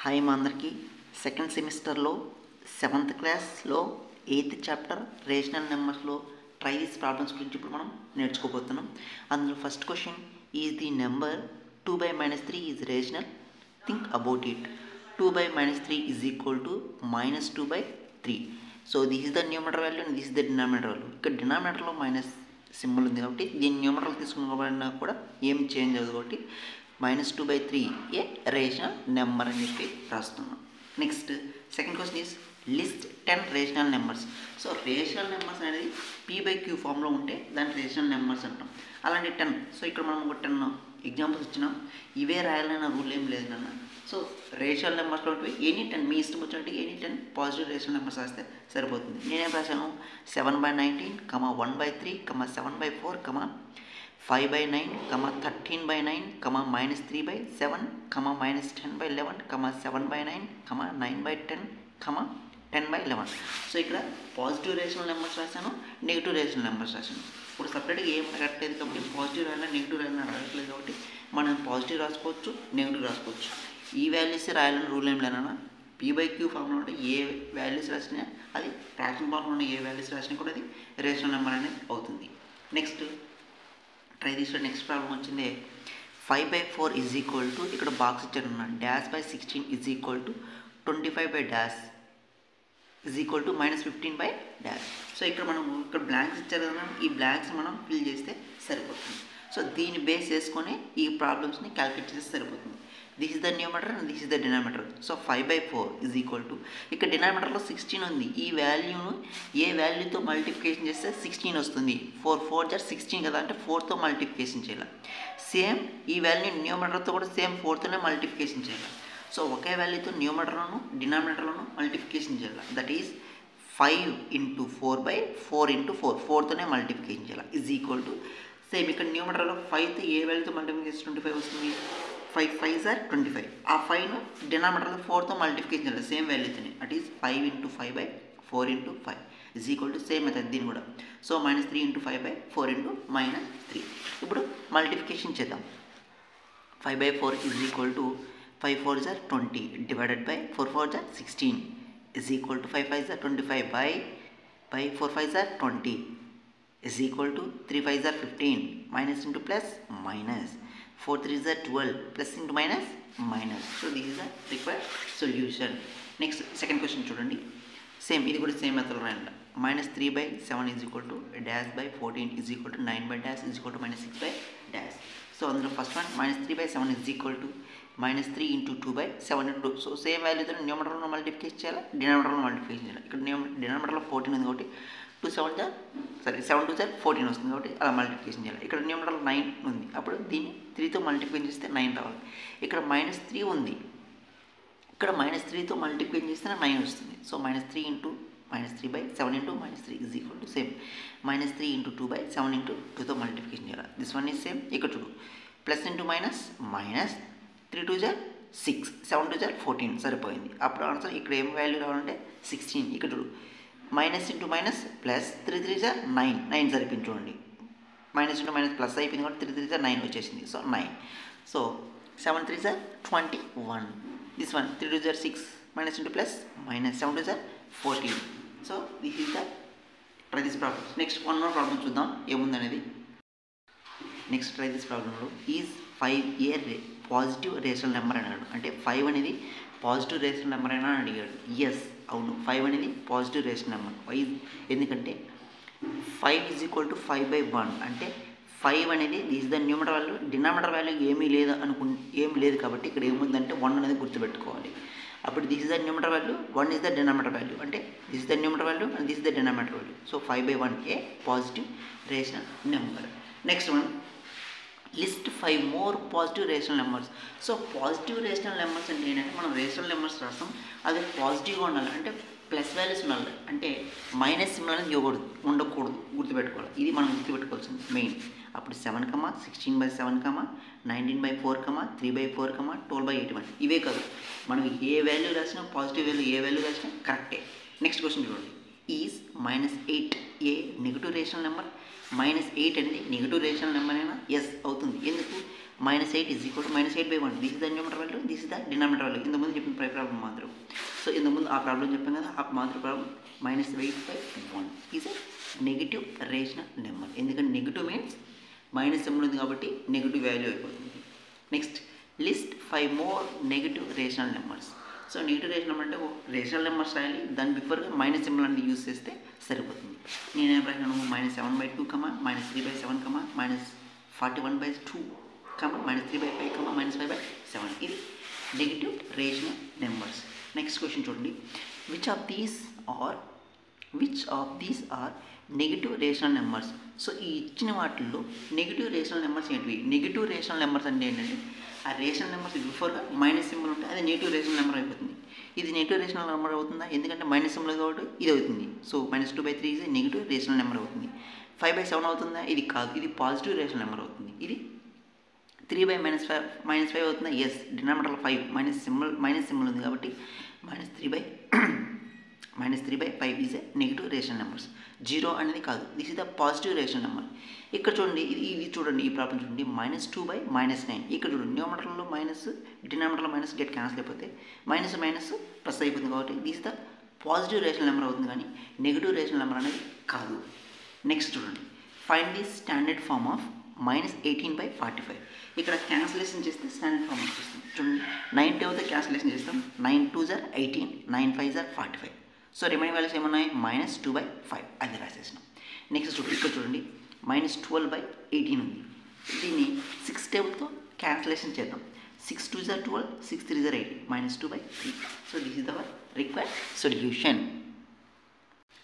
Hi మా అందరికీ second సెమిస్టర్లో 7th క్లాస్లో 8th చాప్టర్ రేషనల్ నెంబర్స్లో ట్రై దిస్ ప్రాబ్లమ్స్ గురించి ఇప్పుడు మనం నేర్చుకోబోతున్నాం. అందులో first question, is the number 2/-3 is rational? Think about it. 2/-3 is equal to -2/3. So this is the numerator value and this is the denominator value. ఇక్కడ డినామినేటర్లో minus symbol ఉంది కాబట్టి దీన్ని న్యూమరేటర్ తీసుకున్న కూడా ఏం చేంజ్ అవ్వదు కాబట్టి -2/3 ఏ రేషనల్ నెంబర్ అని చెప్పి రాస్తున్నాం. Next second question is list 10 rational numbers. So rational numbers అనేది P/Q ఫామ్లో ఉంటే దాన్ని రేషనల్ నెంబర్స్ అంటాం. అలాంటి 10. సో ఇక్కడ మనం ఒక 10 ఎగ్జాంపుల్స్ ఇచ్చినాం. ఇవే రాయాలన్న రూల్ ఏం లేదు నాన్న. సో రేషనల్ నెంబర్స్లో ఎనీ 10 మీ ఇష్టం వచ్చినట్టు ఎనీ 10 పాజిటివ్ రేషనల్ నెంబర్స్ రాస్తే సరిపోతుంది. నేనేం రాశాను? 7/19, 1/3, 7/4, 5/9, 13/9, -3/7, -10/11, 7/9, 9/10, 10/11. సో ఇక్కడ పాజిటివ్ రేషనల్ నెంబర్స్ రాశాను, నెగిటివ్ రేషనల్ నెంబర్స్ రాశాను. ఇప్పుడు సపరేట్గా ఏం అడగట్లేదు కాబట్టి పాజిటివ్ రాయాలి నెగిటివ్ రాయాలని అడగట్లేదు కాబట్టి మనం పాజిటివ్ రాసుకోవచ్చు, నెగిటివ్ రాసుకోవచ్చు. ఈ వాల్యూస్ రాయాలని రూల్ ఏం లేనా. P/Q ఫార్మ్లో ఉంటే ఏ వాల్యూస్ రాసినా అది ఫ్రాక్షన్ ఫార్మ్లో ఉన్న ఏ వాల్యూస్ రాసినా కూడా అది రేషనల్ నెంబర్ అనేది అవుతుంది. నెక్స్ట్ ట్రై తీసుకుని నెక్స్ట్ ప్రాబ్లం వచ్చింది. 5/4 ఈజ్ ఈక్వల్ టు, ఇక్కడ బాక్స్ ఇచ్చారన్న, -16 is equal to 25/- is equal to -15/-. So ఇక్కడ మనం ఇక్కడ బ్లాంక్స్ ఇచ్చారు కదా, ఈ బ్లాంక్స్ మనం ఫిల్ చేస్తే సరిపోతుంది. సో దీన్ని బేస్ చేసుకొని ఈ ప్రాబ్లమ్స్ని క్యాలిక్యులేట్ చేస్తే సరిపోతుంది. This is the numerator and this is the denominator. So 5/4 is equal to, ఇక్కడ డినామినేటర్లో 16 ఉంది. ఈ వాల్యూను ఏ వాల్యూతో మల్టిప్లికేషన్ చేస్తే 16 వస్తుంది. 4 = 16 కదా, అంటే 4తో మల్టిప్లికేషన్ చేయాలి. సేమ్ ఈ వాల్యూ న్యూమరేటర్తో కూడా సేమ్ 4తోనే మల్టిప్లికేషన్ చేయాలి. సో ఒకే వాల్యూతో న్యూమరేటర్లోను డినామినేటర్లోను మల్టిప్లికేషన్ చేయాలి. దట్ ఈస్ 5 × 4/4 × 4, 4తోనే మల్టిప్లికేషన్ చేయాలి. ఈజ్ ఈక్వల్ టు సేమ్ ఇక్కడ న్యూమరేటర్లో 5తో ఏ వాల్యూతో మల్టిప్లికేషన్ 25 వస్తుంది. 5 × 5 = 25. ఆ 5ను డినామినేటర్లో 4తో మల్టిప్లికేషన్ చేయాలి సేమ్ వాల్యూతోనే. It is 5 × 5/4 × 5 is equal to same method దీన్ని కూడా. సో -3 × 5/4 × -3. ఇప్పుడు మల్టిప్లికేషన్ చేద్దాం. 5/4 is equal to 5 × 4 = 20 divided by 4 × 4 = 16 is equal to 5 × 5 = 25 by 4 × 5 = 20 is equal to 3 × 5 = 15 minus into plus minus 4 × 3 = 12 plus into minus minus. So this is the required solution. Next second question చూడండి. Same ఇది కూడా same method రాయండి. -3/7 is equal to -14 is equal to 9/- is equal to -6/-. So అందులో first one -3/7 is equal to -3 × 2/7 × 2. So same వాల్యూతో న్యూమరేటర్లో multiplication చేయాలి, డినామినేటర్లో multiplication చేయాలి. ఇక్కడ డినామినేటర్లో 14 ఉంది కాబట్టి 7 × 2 = 14 వస్తుంది కాబట్టి అలా మల్టిప్లికేషన్ చేయాలి. ఇక్కడ న్యూమరేటర్లో 9 ఉంది, అప్పుడు దీన్ని 3తో మల్టిప్లికేషన్ చేస్తే 9 రావాలి. ఇక్కడ -3 ఉంది, ఇక్కడ -3తో మల్టిప్లికేషన్ చేస్తే 9 వస్తుంది. So -3 × -3/7 × -3 is equal to same -3 × 2/7 × 2తో మల్టిప్లికేషన్ చేయాలి. This one is same. ఇక్కడ చూడు ప్లస్ ఇంటూ మైనస్ మైనస్ 3 × 2 = 6, 7 × 2 = 14 సరిపోయింది. అప్పుడు ఆన్సర్ ఇక్కడ ఏం వాల్యూ రావాలంటే 16. ఇక్కడ చూడు మైనస్ ఇంటూ మైనస్ ప్లస్ 3 × 3 = 9, 9 సరిపోయింది చూడండి. మైనస్ ఇంటూ మైనస్ ప్లస్ అయిపోయింది కాబట్టి 3 × 3 = 9 వచ్చేసింది. So 9. So 7 × 3 = 21. This one 3 × 2 = 6 minus into plus minus 7 × 2 = 14. So this is the try this problem. Next one more problem చూద్దాం ఏముందనేది. నెక్స్ట్ ట్రై దిస్ ప్రాబ్లంలో is 5 A positive rational number అన్నాడు. అంటే 5 అనేది positive rational number అయినా అని అడిగాడు. ఎస్, అవును, 5 అనేది పాజిటివ్ రేషనల్ నెంబర్. ఎందుకంటే 5 ఈజ్ ఈక్వల్ టు 5/1. అంటే 5 అనేది this the numerator value, denominator value ఏమీ లేదు కాబట్టి ఇక్కడ ఏముందంటే 1 అనేది గుర్తుపెట్టుకోవాలి. అప్పుడు this is the numerator value, 1 is the denominator value. అంటే this is the numerator value and this is the denominator value. So 5/1 a positive rational number. Next one, list 5 more positive rational numbers. So positive rational numbers అంటే ఏంటంటే మనం rational numbers రాస్తాం, అది పాజిటివ్గా ఉండాలి, అంటే plus values ఉండాలి, అంటే మైనస్ సింబల్ అనేది ఉండకూడదు, గుర్తుపెట్టుకోవాలి. ఇది మనం గుర్తుపెట్టుకోవాల్సింది మెయిన్. అప్పుడు 7, 16/7, 19/4, 3/4, 12/81 ఇవే కాదు, మనం ఏ వాల్యూ రాసినా పాజిటివ్ వాల్యూ ఏ వాల్యూ రాసినా కరెక్టే. నెక్స్ట్ క్వశ్చన్ చూడండి. Is -8 A negative rational number? -8 అనేది నెగిటివ్ రేషనల్ నెంబర్ అయినా ఎస్ అవుతుంది. ఎందుకు? -8 is equal to -8/1. This is the numerator value, this is the denominator value. ఇంతకుముందు చెప్పిన ప్రాబ్లం మాత్రం. సో ఇంతకుముందు ఆ ప్రాబ్లం చెప్పాం కదా, ఆ మాత్రం problem -8/1 is a negative rational number. ఎందుకంటే నెగిటివ్ మీన్స్ మైనస్ సింబల్ ఉంది కాబట్టి నెగిటివ్ వాల్యూ అయిపోతుంది. Next list 5 more negative rational numbers. So negative rational number అంటే రేషనల్ నెంబర్స్ రాయాలి, దాని బిఫోర్గా మైనస్ సింబల్ అనేది యూజ్ చేస్తే సరిపోతుంది. నేనేం రాసినాను, -7/2, -3/7, -41/2, -3/5, -5/7. ఇది negative rational numbers. Next question చూడండి, which of these are negative rational numbers. So ఈ ఇచ్చిన వాటిల్లో నెగిటివ్ రేషనల్ నెంబర్స్ ఏంటివి? నెగిటివ్ రేషనల్ నెంబర్స్ అంటే ఏంటంటే ఆ రేషనల్ నెంబర్స్ బిఫోర్గా మైనస్ సింబల్ ఉంటే అది నెగిటివ్ రేషనల్ నెంబర్ అయిపోతుంది. ఇది నెగిటివ్ రేషనల్ నెంబర్ అవుతుందా? ఎందుకంటే మైనస్ సింబల్ కాబట్టి ఇది అవుతుంది. సో -2/3 ఇది నెగిటివ్ రేషనల్ నెంబర్ అవుతుంది. 5/7 అవుతుందా? ఇది కాదు, ఇది పాజిటివ్ రేషనల్ నెంబర్ అవుతుంది. ఇది 3/-5 అవుతుందా? ఎస్, డినామినేటర్లో 5 మైనస్ సింబల్ ఉంది కాబట్టి -3/5 is a negative rational numbers. 0 అనేది కాదు, this is the positive rational number. ఇక్కడ చూడండి, ఇది చూడండి, ఈ ప్రాబ్లం చూడండి, -2/-9. ఇక్కడ చూడండి, న్యూమరేటర్లో మైనస్, డినామినేటర్లో మైనస్ గెట్ క్యాన్సిల్ అయిపోతే మైనస్ ప్లస్ అయిపోతుంది కాబట్టి this is the positive rational number అవుతుంది, కానీ నెగిటివ్ రేషనల్ నెంబర్ అనేది కాదు. నెక్స్ట్ చూడండి, find the standard form of -18/45. ఇక్కడ క్యాన్సిలేషన్ చేస్తే స్టాండర్డ్ ఫార్మ్ వచ్చేస్తుంది. చూడండి, 9 అవుతే క్యాన్సిలేషన్ చేస్తాం, 9 2s are 18, 9 5s are 45. So remaining values ఏమన్నాయి? -2/5 అది రాసేసినాం. నెక్స్ట్ చూడండి, ఇక్కడ చూడండి, -12/18 ఉంది. దీన్ని 6 టేబుల్తో క్యాన్సిలేషన్ చేద్దాం. 6 2s are 12, 6 3s are 18, -2/3. So this is our required solution.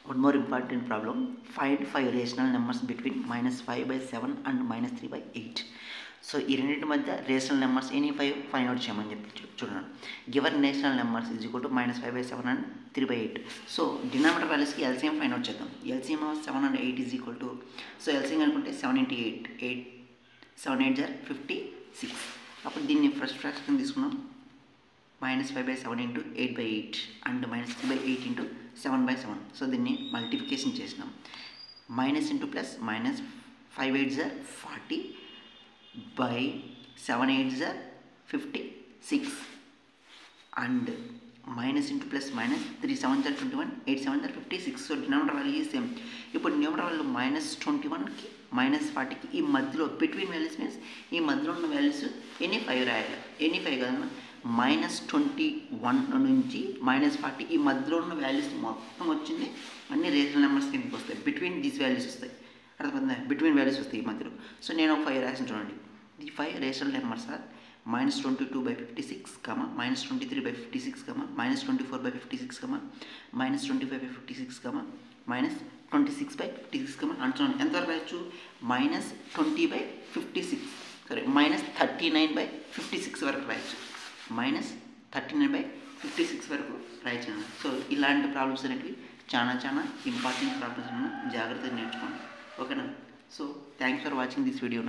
One more important problem, find 5 rational numbers between -5/7 and -3/8. So ఈ రెండింటి మధ్య rational numbers any 5 find out చేయమని చెప్పి చూడండి. Given rational numbers is equal to -5/7 and 3/8. So denominator వాల్యూస్కి LCM find out చేద్దాం. LCM 7 and 8 is equal to, so LCM అనుకుంటే 7 × 8, 7 8s are 56. అప్పుడు దీన్ని ఫస్ట్ ఫ్రాక్షన్ తీసుకున్నాం, -5/7 × 8/8 and -3/8 × 7/7. సో దీన్ని మల్టిప్లికేషన్ చేసినాం. Minus into plus, -5 8s are 40 by 7 8s are 56 and minus into plus minus 3 7s are 21, 8 7s are 56. So denominator value is same. ఇప్పుడు denominator value -21కి -40కి ఈ మధ్యలో between values means ఈ మధ్యలో ఉన్న values any 5 రాయాలి. Any 5 కాదన్నా, -21 నుంచి -40 ఈ మధ్యలో ఉన్న వాల్యూస్ మొత్తం వచ్చింది అన్ని రేషనల్ నెంబర్స్ కిందకి వస్తాయి. బిట్వీన్ దీస్ వాల్యూస్ వస్తాయి, అర్థమవుతుందా? బిట్వీన్ వాల్యూస్ వస్తాయి ఈ మధ్యలో. సో నేను ఒక 5 రాసిన చూడండి. ఈ 5 రేషనల్ నెంబర్స్ ఆర్ -22/56, -23/56, -24/56, -25/56, -26/56 అంటున్నాను. ఎంతవరకు రాయొచ్చు? -20/56, సరే -39/56 వరకు రాయొచ్చు. -39/56 వరకు రాయొచ్చు. సో ఇలాంటి ప్రాబ్లమ్స్ అనేవి చాలా ఇంపార్టెంట్ ప్రాబ్లమ్స్ జాగ్రత్తగా నేర్చుకోండి, ఓకేనా? So thanks for watching this video.